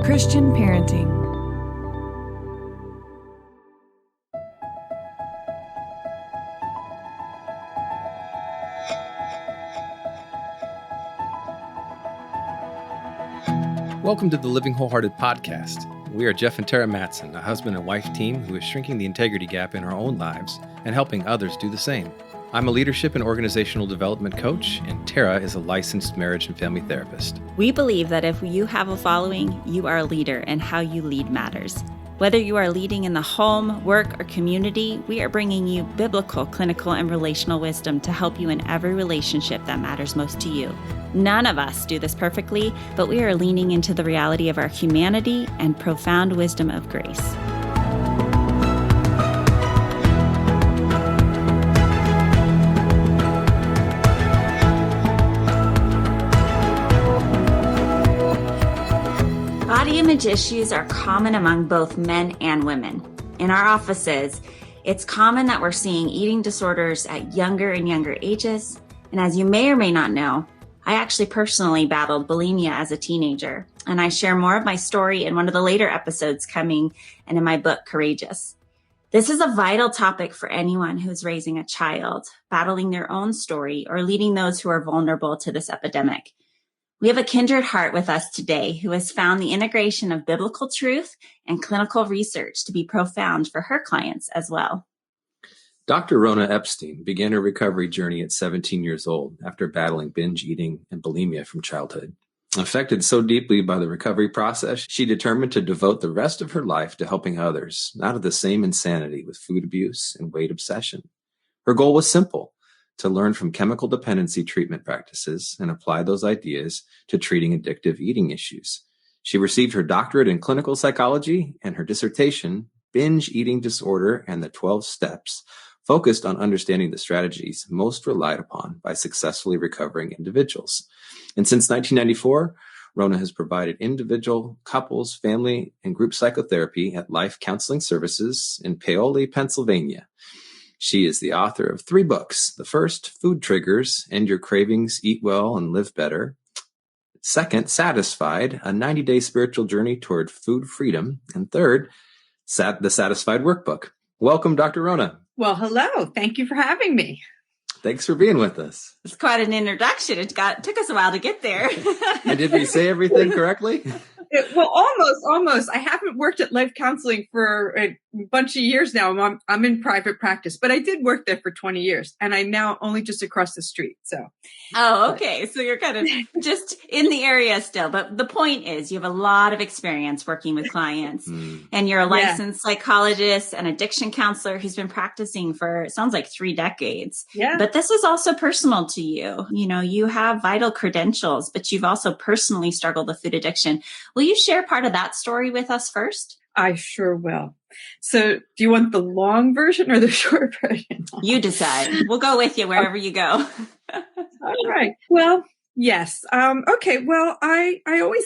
Christian parenting. Welcome to the Living Wholehearted podcast. We are Jeff and Tara Mattson, a husband and wife team who is shrinking the integrity gap in our own lives and helping others do the same. I'm a leadership and organizational development coach, and Tara is a licensed marriage and family therapist. We believe that if you have a following, you are a leader, and how you lead matters. Whether you are leading in the home, work, or community, we are bringing you biblical, clinical, and relational wisdom to help you in every relationship that matters most to you. None of us do this perfectly, but we are leaning into the reality of our humanity and profound wisdom of grace. Body image issues are common among both men and women. In our offices, it's common that we're seeing eating disorders at younger and younger ages. And as you may or may not know, I actually personally battled bulimia as a teenager, and I share more of my story in one of the later episodes coming and in my book, Courageous. This is a vital topic for anyone who's raising a child, battling their own story, or leading those who are vulnerable to this epidemic. We have a kindred heart with us today who has found the integration of biblical truth and clinical research to be profound for her clients as well. Dr. Rhona Epstein began her recovery journey at 17 years old after battling binge eating and bulimia from childhood. Affected so deeply by the recovery process, she determined to devote the rest of her life to helping others, not of the same insanity with food abuse and weight obsession. Her goal was simple: to learn from chemical dependency treatment practices and apply those ideas to treating addictive eating issues. She received her doctorate in clinical psychology, and her dissertation, Binge-Eating Disorder and the 12 Steps, focused on understanding the strategies most relied upon by successfully recovering individuals. And since 1994, Rona has provided individual, couples, family, and group psychotherapy at Life Counseling Services in Paoli, Pennsylvania. She is the author of 3 books. The first, Food Triggers, End Your Cravings, Eat Well, and Live Better. Second, Satisfied, a 90-day spiritual journey toward food freedom. And third, the Satisfied Workbook. Welcome, Dr. Rona. Well, hello. Thank you for having me. Thanks for being with us. It's quite an introduction. It took us a while to get there. And did we say everything correctly? Well, almost. I haven't worked at Life Counseling for a bunch of years now. I'm in private practice, but I did work there for 20 years, and I'm now only just across the street. So. Oh, okay. So you're kind of just in the area still. But the point is you have a lot of experience working with clients, and you're a licensed psychologist and addiction counselor who's been practicing for, it sounds like 3 decades. Yeah. But this is also personal to you. You know, you have vital credentials, but you've also personally struggled with food addiction. Will you share part of that story with us first? I sure will. So do you want the long version or the short version? You decide. We'll go with you wherever you go. All right. Well, yes. Okay. Well, I always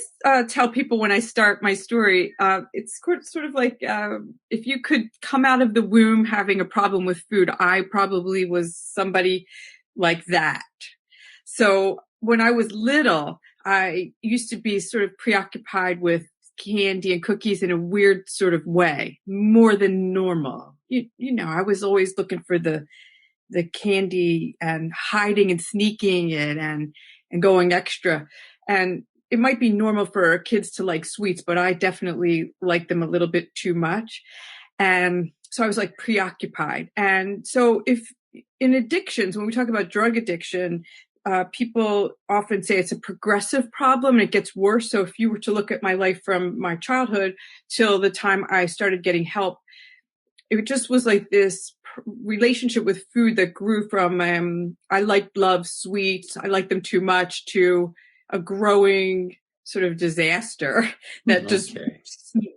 tell people when I start my story, it's sort of like if you could come out of the womb having a problem with food, I probably was somebody like that. So when I was little, I used to be sort of preoccupied with candy and cookies in a weird sort of way, more than normal. You know, I was always looking for the candy and hiding and sneaking it and going extra. And it might be normal for kids to like sweets, but I definitely like them a little bit too much. And so I was like preoccupied. And so if in addictions, when we talk about drug addiction, people often say it's a progressive problem and it gets worse. So if you were to look at my life from my childhood till the time I started getting help, it just was like this relationship with food that grew from I love sweets, I like them too much, to a growing sort of disaster that just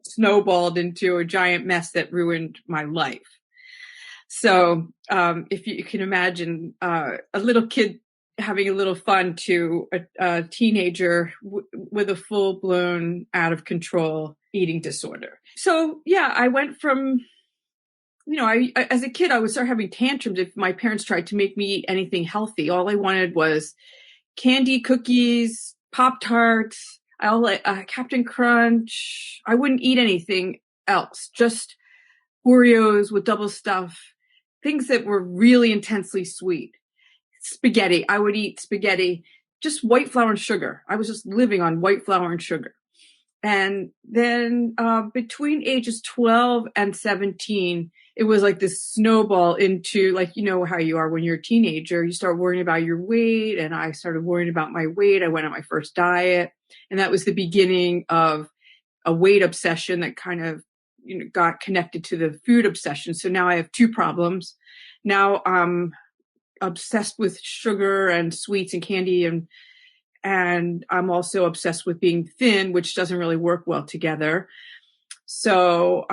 snowballed into a giant mess that ruined my life. So if you can imagine a little kid having a little fun to a teenager with a full-blown, out-of-control eating disorder. So, yeah, I went from, I as a kid, I would start having tantrums if my parents tried to make me eat anything healthy. All I wanted was candy, cookies, Pop-Tarts. I'll like Captain Crunch. I wouldn't eat anything else, just Oreos with double stuff, things that were really intensely sweet. Spaghetti. I would eat spaghetti, just white flour and sugar. I was just living on white flour and sugar. And then between ages 12 and 17, it was like this snowball into, like, you know how you are when you're a teenager. You start worrying about your weight, and I started worrying about my weight. I went on my first diet, and that was the beginning of a weight obsession that kind of, you know, got connected to the food obsession. So now I have two problems. Now I'm obsessed with sugar and sweets and candy, and I'm also obsessed with being thin, which doesn't really work well together. So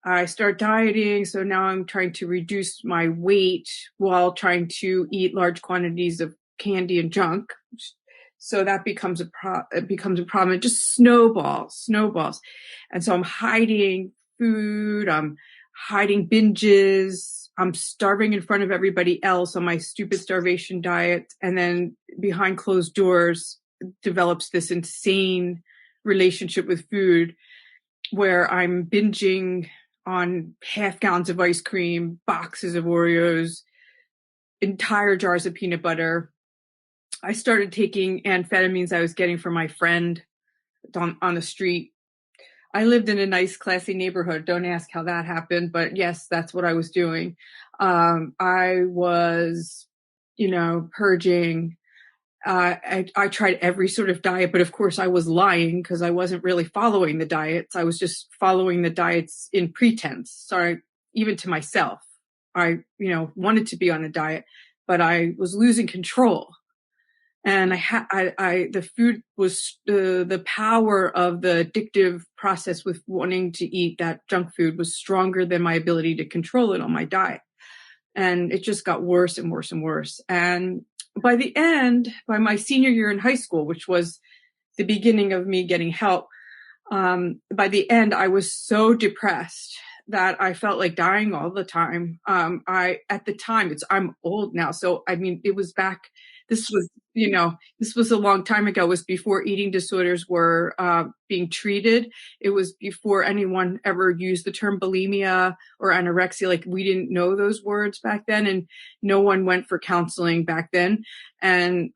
I start dieting. So now I'm trying to reduce my weight while trying to eat large quantities of candy and junk. So that becomes a problem. It just snowballs. And so I'm hiding food. I'm hiding binges. I'm starving in front of everybody else on my stupid starvation diet. And then behind closed doors develops this insane relationship with food where I'm binging on half gallons of ice cream, boxes of Oreos, entire jars of peanut butter. I started taking amphetamines I was getting from my friend on the street. I lived in a nice, classy neighborhood. Don't ask how that happened, but yes, that's what I was doing. I was, purging. I tried every sort of diet, but of course I was lying because I wasn't really following the diets. I was just following the diets in pretense. Sorry, even to myself. I, wanted to be on a diet, but I was losing control. And the food was the power of the addictive process with wanting to eat that junk food was stronger than my ability to control it on my diet. And it just got worse and worse and worse. And by the end, by my senior year in high school, which was the beginning of me getting help, by the end, I was so depressed that I felt like dying all the time. At the time, I'm old now. So, it was back, this was a long time ago. It was before eating disorders were being treated. It was before anyone ever used the term bulimia or anorexia. Like, we didn't know those words back then, and no one went for counseling back then. And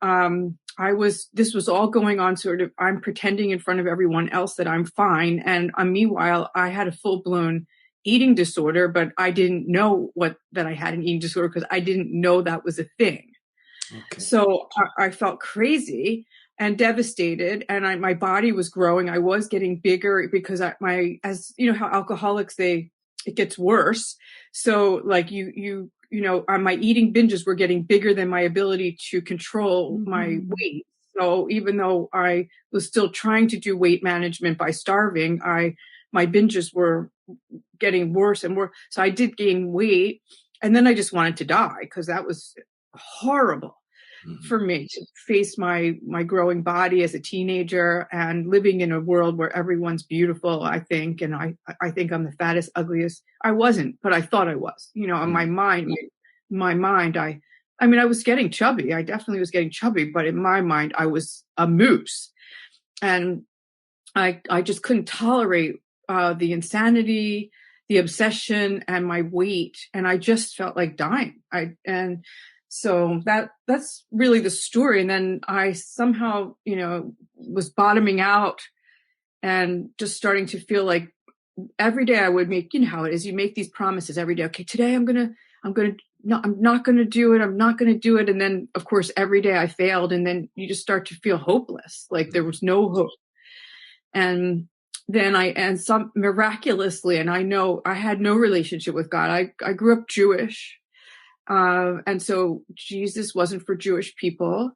this was all going on sort of, I'm pretending in front of everyone else that I'm fine. And meanwhile, I had a full-blown eating disorder, but I didn't know that I had an eating disorder because I didn't know that was a thing. Okay. So I felt crazy and devastated, and my body was growing. I was getting bigger because as you know how alcoholics, it gets worse. So like my eating binges were getting bigger than my ability to control my weight. So even though I was still trying to do weight management by starving, my binges were getting worse and worse. So I did gain weight, and then I just wanted to die because that was horrible for me to face my growing body as a teenager and living in a world where everyone's beautiful, I think. And I think I'm the fattest, ugliest. I wasn't, but I thought I was, in my mind, I was getting chubby. I definitely was getting chubby, but in my mind, I was a moose. And I just couldn't tolerate the insanity, the obsession, and my weight. And I just felt like dying. So that's really the story. And then I somehow, was bottoming out and just starting to feel like every day I would make, how it is, you make these promises every day. Okay, today I'm not going to do it. I'm not going to do it. And then of course, every day I failed. And then you just start to feel hopeless. Like there was no hope. And then some miraculously, and I know I had no relationship with God. I grew up Jewish. And so Jesus wasn't for Jewish people.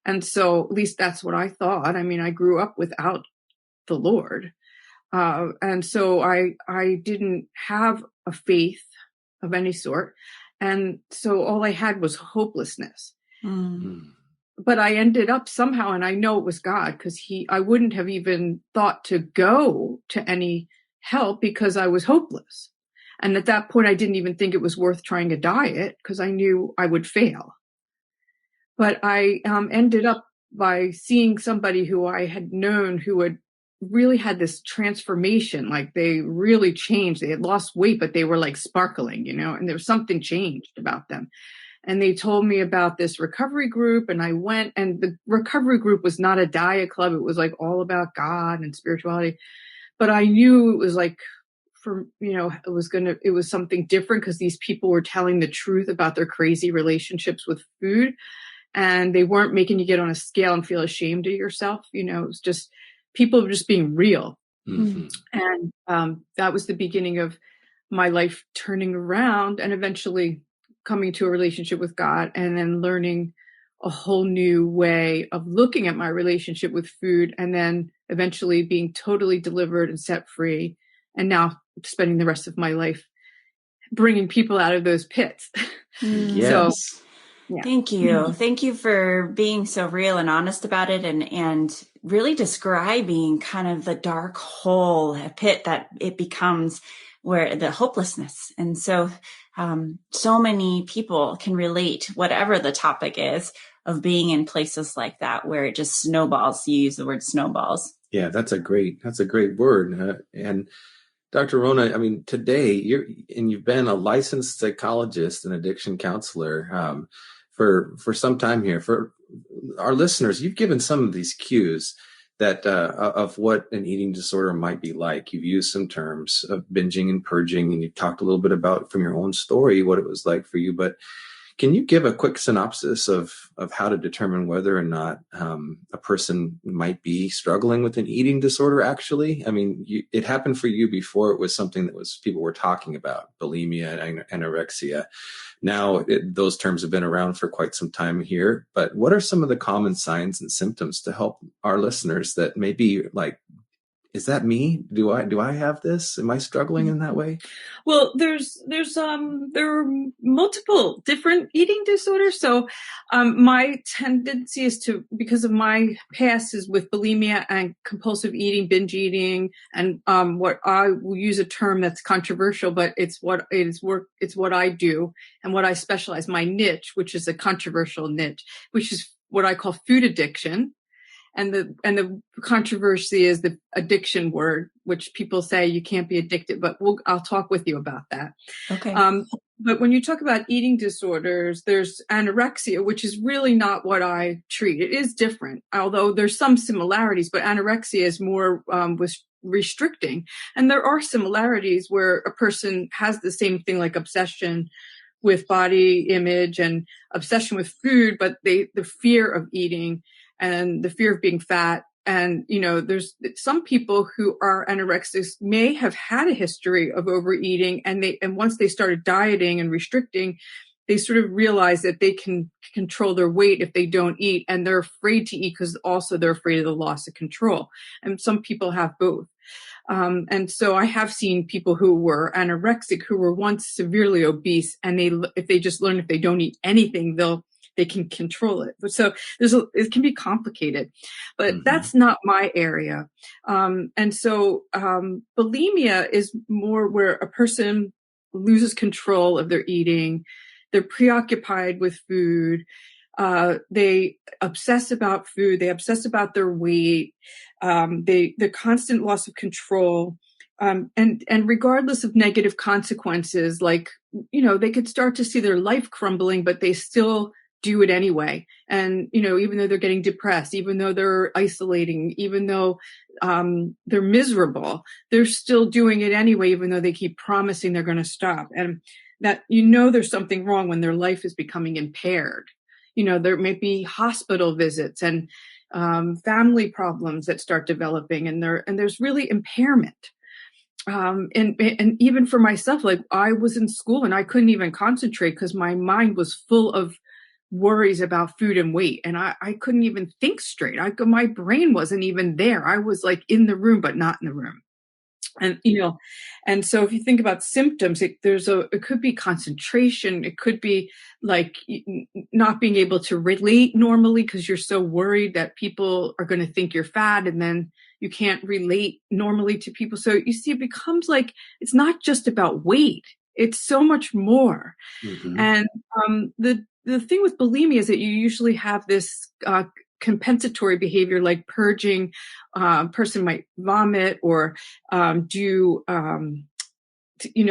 And so at least that's what I thought. I grew up without the Lord. And so I didn't have a faith of any sort. And so all I had was hopelessness. But I ended up somehow, and I know it was God, because I wouldn't have even thought to go to any help because I was hopeless. And at that point, I didn't even think it was worth trying a diet because I knew I would fail. But I ended up by seeing somebody who I had known who had really had this transformation, like they really changed. They had lost weight, but they were like sparkling, and there was something changed about them. And they told me about this recovery group, and I went, and the recovery group was not a diet club. It was like all about God and spirituality. But I knew it was like, it was something different because these people were telling the truth about their crazy relationships with food. And they weren't making you get on a scale and feel ashamed of yourself. It was just people just being real. Mm-hmm. And that was the beginning of my life turning around and eventually coming to a relationship with God, and then learning a whole new way of looking at my relationship with food, and then eventually being totally delivered and set free. And now spending the rest of my life bringing people out of those pits. Yes. So, yeah. Thank you. Thank you for being so real and honest about it, and really describing kind of the dark hole, a pit that it becomes, where the hopelessness. And so many people can relate, whatever the topic is, of being in places like that where it just snowballs. You use the word snowballs. Yeah, that's a great word. And Dr. Rona, I mean, today you've been a licensed psychologist and addiction counselor for some time here. For our listeners, you've given some of these cues that of what an eating disorder might be like. You've used some terms of binging and purging, and you've talked a little bit about from your own story what it was like for you. But can you give a quick synopsis of how to determine whether or not a person might be struggling with an eating disorder? Actually, I mean, it happened for you before it was something that people were talking about, bulimia and anorexia. Now, those terms have been around for quite some time here. But what are some of the common signs and symptoms to help our listeners that may be like, is that me? Do I have this? Am I struggling in that way? Well, there are multiple different eating disorders. So, my tendency is to, because of my past is with bulimia and compulsive eating, binge eating, and what I will use a term that's controversial, but it's what I do and what I specialize. My niche, which is a controversial niche, which is what I call food addiction. And the controversy is the addiction word, which people say you can't be addicted, but I'll talk with you about that. Okay. But when you talk about eating disorders, there's anorexia, which is really not what I treat. It is different, although there's some similarities, but anorexia is more with restricting. And there are similarities where a person has the same thing, like obsession with body image and obsession with food, but the fear of eating and the fear of being fat. And, there's some people who are anorexics may have had a history of overeating, and once they started dieting and restricting, they sort of realize that they can control their weight if they don't eat, and they're afraid to eat because also they're afraid of the loss of control. And some people have both. And so I have seen people who were anorexic, who were once severely obese, and if they just learn if they don't eat anything, they can control it. So it can be complicated, but that's not my area. And so bulimia is more where a person loses control of their eating. They're preoccupied with food. They obsess about food. They obsess about their weight. The constant loss of control. And regardless of negative consequences, like, they could start to see their life crumbling, but they still do it anyway. And, even though they're getting depressed, even though they're isolating, even though they're miserable, they're still doing it anyway, even though they keep promising they're going to stop. And that, there's something wrong when their life is becoming impaired. There may be hospital visits and family problems that start developing, and there's really impairment. And even for myself, like, I was in school and I couldn't even concentrate because my mind was full of worries about food and weight. And I couldn't even think straight. My brain wasn't even there. I was like in the room, but not in the room. And, and so if you think about symptoms, it could be concentration. It could be like not being able to relate normally because you're so worried that people are going to think you're fat, and then you can't relate normally to people. So you see, it becomes like, it's not just about weight. It's so much more. And the thing with bulimia is that you usually have this compensatory behavior like purging. Person might vomit or do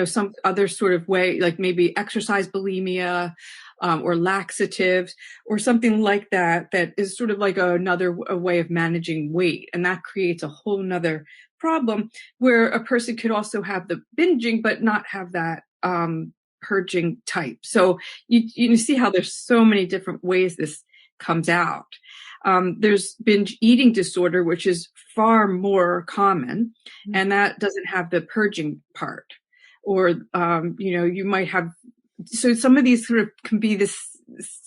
some other sort of way, like maybe exercise bulimia or laxatives or something like that, that is sort of like another way of managing weight. And that creates a whole nother problem where a person could also have the binging, but not have that purging type. So you see how there's so many different ways this comes out. There's binge eating disorder, which is far more common, and that doesn't have the purging part. Or, you might have, so some of these sort of can be this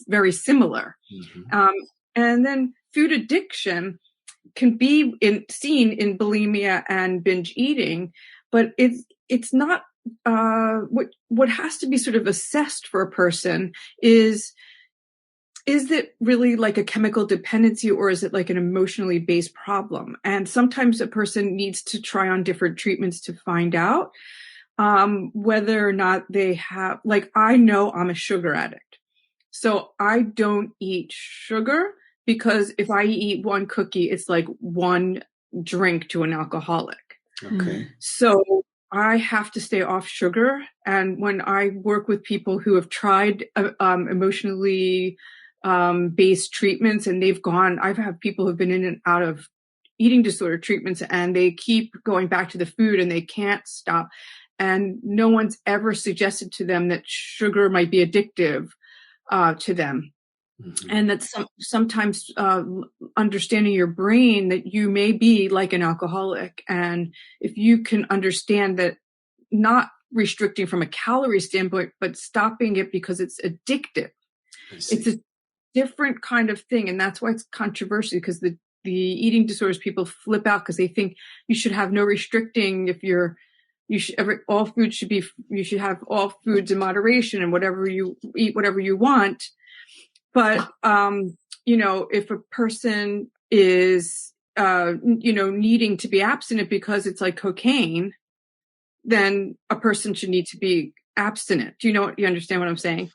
very similar. Mm-hmm. And then food addiction can be seen in bulimia and binge eating, but it's not, what has to be sort of assessed for a person is it really like a chemical dependency, or is it like an emotionally based problem? And sometimes a person needs to try on different treatments to find out whether or not they have, like, I know I'm a sugar addict. So I don't eat sugar because if I eat one cookie, it's like one drink to an alcoholic. Okay. So I have to stay off sugar. And when I work with people who have tried emotionally based treatments and I've had people who've been in and out of eating disorder treatments and they keep going back to the food and they can't stop. And no one's ever suggested to them that sugar might be addictive to them. Mm-hmm. And that sometimes understanding your brain that you may be like an alcoholic. And if you can understand that, not restricting from a calorie standpoint, but stopping it because it's addictive. It's a different kind of thing. And that's why it's controversial, because the eating disorders people flip out because they think you should have no restricting if you should have all foods in moderation and whatever you eat, whatever you want. But, if a person is, needing to be abstinent because it's like cocaine, then a person should need to be abstinent. Do you understand what I'm saying?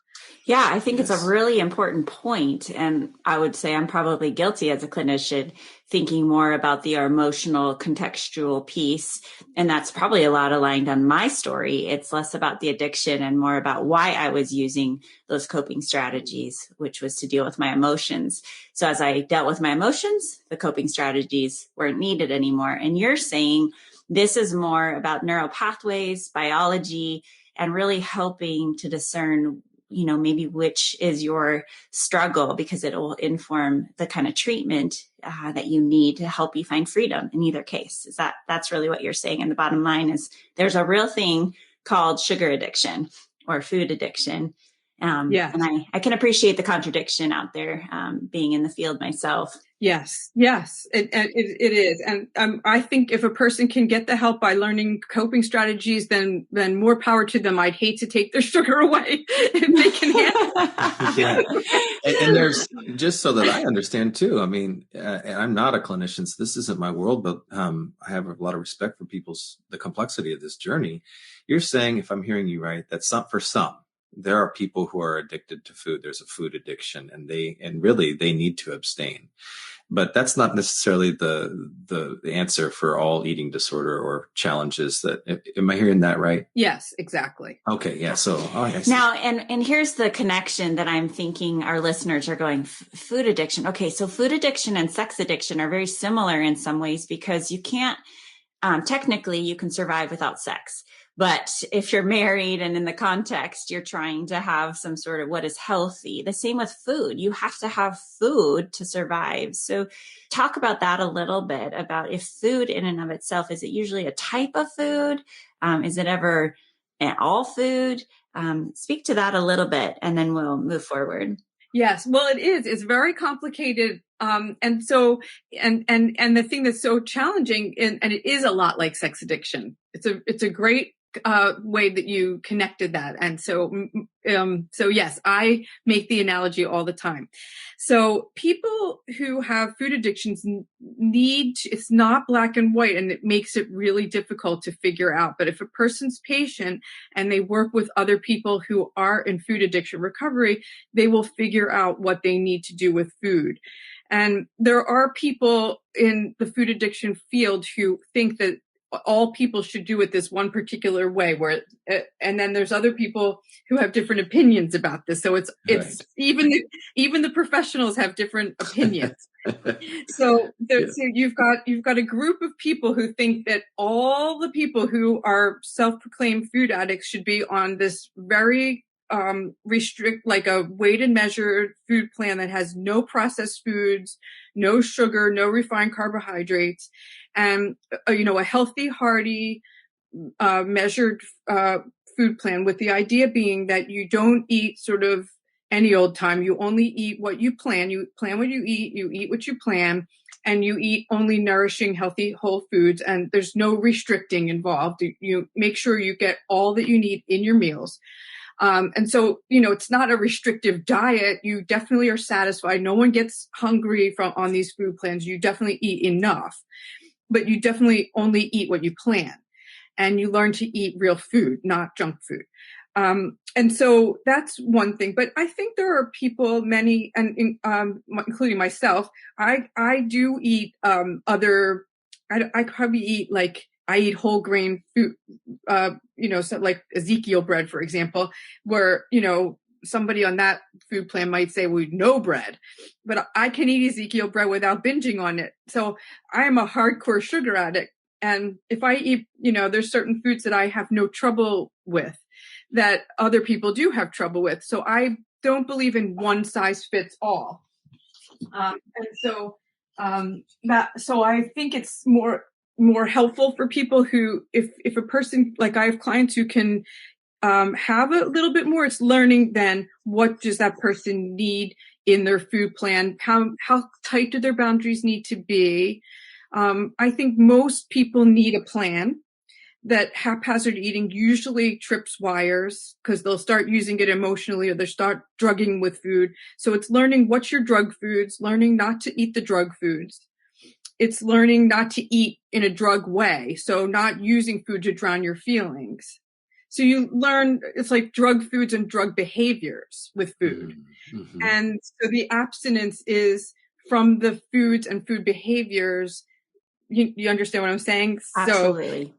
Yeah, I think It's a really important point. And I would say I'm probably guilty as a clinician thinking more about the emotional contextual piece. And that's probably a lot aligned on my story. It's less about the addiction and more about why I was using those coping strategies, which was to deal with my emotions. So as I dealt with my emotions, the coping strategies weren't needed anymore. And you're saying this is more about neural pathways, biology, and really helping to discern maybe which is your struggle, because it will inform the kind of treatment that you need to help you find freedom in either case. That's really what you're saying. And the bottom line is there's a real thing called sugar addiction or food addiction. And I can appreciate the contradiction out there, being in the field myself. Yes, it is. And I think if a person can get the help by learning coping strategies, then more power to them. I'd hate to take their sugar away if they can handle it. Yeah. And there's, just so that I understand too, I mean, and I'm not a clinician, so this isn't my world, but I have a lot of respect for the complexity of this journey. You're saying, if I'm hearing you right, that for some, there are people who are addicted to food. There's a food addiction and really they need to abstain. But that's not necessarily the answer for all eating disorder or challenges. Am I hearing that right? Yes, exactly. Okay. Yeah. So now, and here's the connection that I'm thinking our listeners are going, food addiction. Okay. So food addiction and sex addiction are very similar in some ways, because you can't, technically you can survive without sex. But if you're married and in the context, you're trying to have some sort of what is healthy. The same with food. You have to have food to survive. So talk about that a little bit, about if food in and of itself, is it usually a type of food? Is it ever all food? Speak to that a little bit and then we'll move forward. Yes. Well, it is. It's very complicated. And so, and the thing that's so challenging, and it is a lot like sex addiction. It's a great way that you connected that. And so yes, I make the analogy all the time. So people who have food addictions it's not black and white, and it makes it really difficult to figure out. But if a person's patient and they work with other people who are in food addiction recovery, they will figure out what they need to do with food. And there are people in the food addiction field who think that all people should do it this one particular way, and then there's other people who have different opinions about this. So it's Right. even the professionals have different opinions. So you've got a group of people who think that all the people who are self-proclaimed food addicts should be on this very restrict, like a weighed and measured food plan that has no processed foods, no sugar, no refined carbohydrates, and a healthy, hearty, measured food plan, with the idea being that you don't eat sort of any old time. You only eat what you plan. You plan what you eat what you plan, and you eat only nourishing, healthy, whole foods, and there's no restricting involved. You make sure you get all that you need in your meals. And so, it's not a restrictive diet. You definitely are satisfied. No one gets hungry on these food plans. You definitely eat enough, but you definitely only eat what you plan, and you learn to eat real food, not junk food. And so that's one thing. But I think there are people, many, and including myself, I do eat I probably eat, like, I eat whole grain food, so like Ezekiel bread, for example, where, somebody on that food plan might say, well, no bread, but I can eat Ezekiel bread without binging on it. So I am a hardcore sugar addict. And if I eat, there's certain foods that I have no trouble with that other people do have trouble with. So I don't believe in one size fits all. So I think it's more helpful for people who, if a person, like, I have clients who can have a little bit more, it's learning then what does that person need in their food plan? How tight do their boundaries need to be? I think most people need a plan. That haphazard eating usually trips wires because they'll start using it emotionally, or they start drugging with food. So it's learning what's your drug foods, learning not to eat the drug foods. It's learning not to eat in a drug way. So not using food to drown your feelings. So you learn, it's like drug foods and drug behaviors with food. Mm-hmm. And so the abstinence is from the foods and food behaviors. You understand what I'm saying? Absolutely.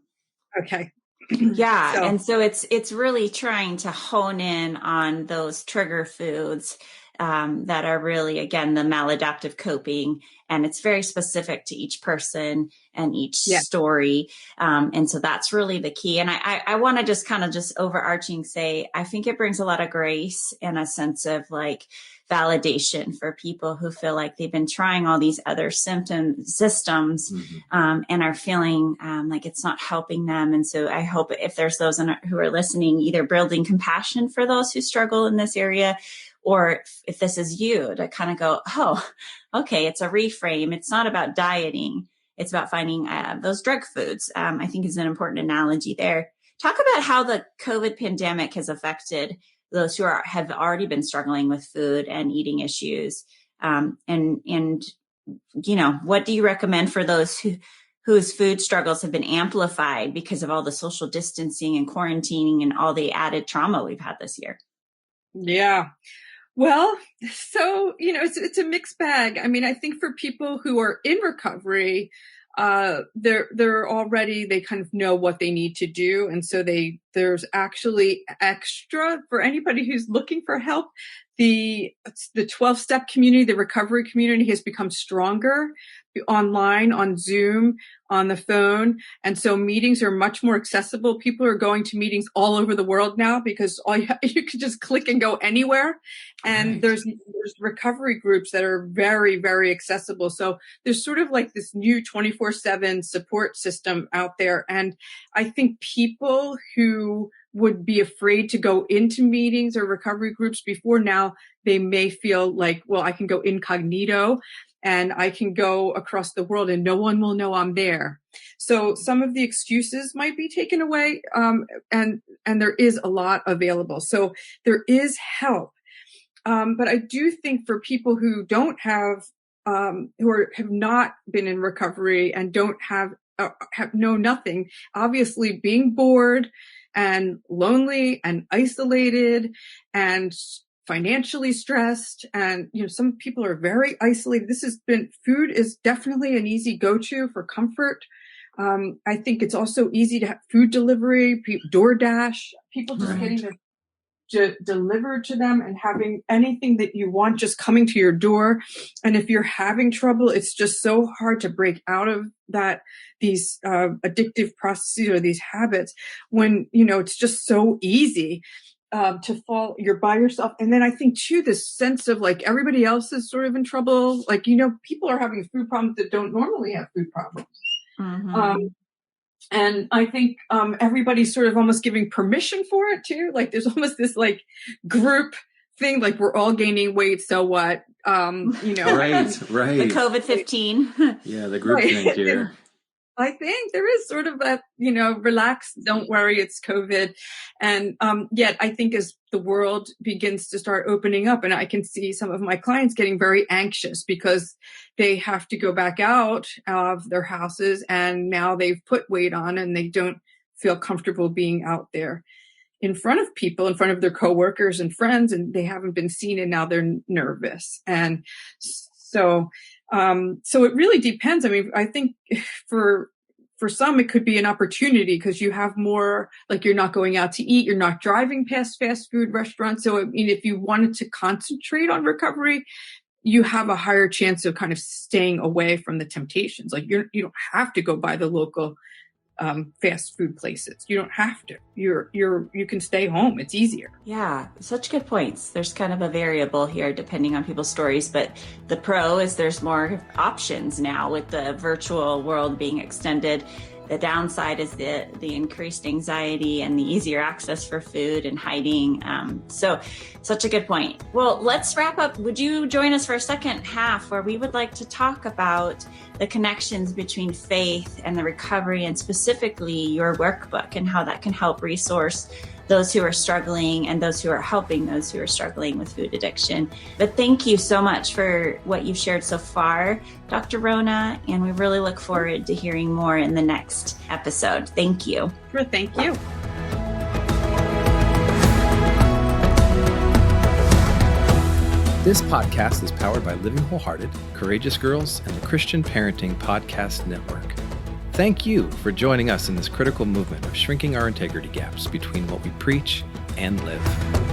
Okay. Yeah. And so it's really trying to hone in on those trigger foods that are really, again, the maladaptive coping. And it's very specific to each person and each story. And so that's really the key. And I want to just kind of overarching say, I think it brings a lot of grace and a sense of like validation for people who feel like they've been trying all these other systems, mm-hmm. And are feeling like it's not helping them. And so I hope if there's those who are listening, either building compassion for those who struggle in this area, or if this is you, to kind of go, oh, okay, it's a reframe. It's not about dieting. It's about finding those drug foods, I think is an important analogy there. Talk about how the COVID pandemic has affected those who have already been struggling with food and eating issues. And what do you recommend for those whose food struggles have been amplified because of all the social distancing and quarantining and all the added trauma we've had this year? Yeah. Well, so, it's a mixed bag. I mean, I think for people who are in recovery, they're already, they kind of know what they need to do. And so there's actually extra for anybody who's looking for help. The 12-step community, the recovery community has become stronger online, on Zoom, on the phone. And so meetings are much more accessible. People are going to meetings all over the world now because you can just click and go anywhere. And right. There's recovery groups that are very, very accessible. So there's sort of like this new 24/7 support system out there. And I think people who would be afraid to go into meetings or recovery groups before now, they may feel like, well, I can go incognito and I can go across the world and no one will know I'm there. So some of the excuses might be taken away. And there is a lot available. So there is help. But I do think for people who don't have, have not been in recovery and don't know nothing, obviously being bored and lonely and isolated and financially stressed, and some people are very isolated. Food is definitely an easy go-to for comfort. I think it's also easy to have food delivery, DoorDash, people just getting their delivered to them and having anything that you want just coming to your door. And if you're having trouble, it's just so hard to break out of these addictive processes or these habits when, it's just so easy to fall, you're by yourself. And then I think too, this sense of like everybody else is sort of in trouble. Like, people are having food problems that don't normally have food problems. Mm-hmm. And I think everybody's sort of almost giving permission for it too. Like there's almost this like group thing, like we're all gaining weight, so what? Right. The COVID-15. Yeah, the group thing here. I think there is sort of a, relax, don't worry, it's COVID. And yet I think as the world begins to start opening up, and I can see some of my clients getting very anxious because they have to go back out of their houses and now they've put weight on and they don't feel comfortable being out there in front of people, in front of their coworkers and friends, and they haven't been seen and now they're nervous. And so it really depends. I mean, I think for some, it could be an opportunity because you have more, like you're not going out to eat, you're not driving past fast food restaurants. So, I mean, if you wanted to concentrate on recovery, you have a higher chance of kind of staying away from the temptations. Like you don't have to go by the local fast food places. You don't have to. You can stay home. It's easier. Yeah, such good points. There's kind of a variable here depending on people's stories, but the pro is there's more options now with the virtual world being extended. The downside is the increased anxiety and the easier access for food and hiding. So such a good point. Well, let's wrap up. Would you join us for a second half where we would like to talk about the connections between faith and the recovery, and specifically your workbook and how that can help resource those who are struggling and those who are helping those who are struggling with food addiction. But thank you so much for what you've shared so far, Dr. Rona, and we really look forward to hearing more in the next episode. Thank you. Sure, thank you. This podcast is powered by Living Wholehearted, Courageous Girls, and the Christian Parenting Podcast Network. Thank you for joining us in this critical movement of shrinking our integrity gaps between what we preach and live.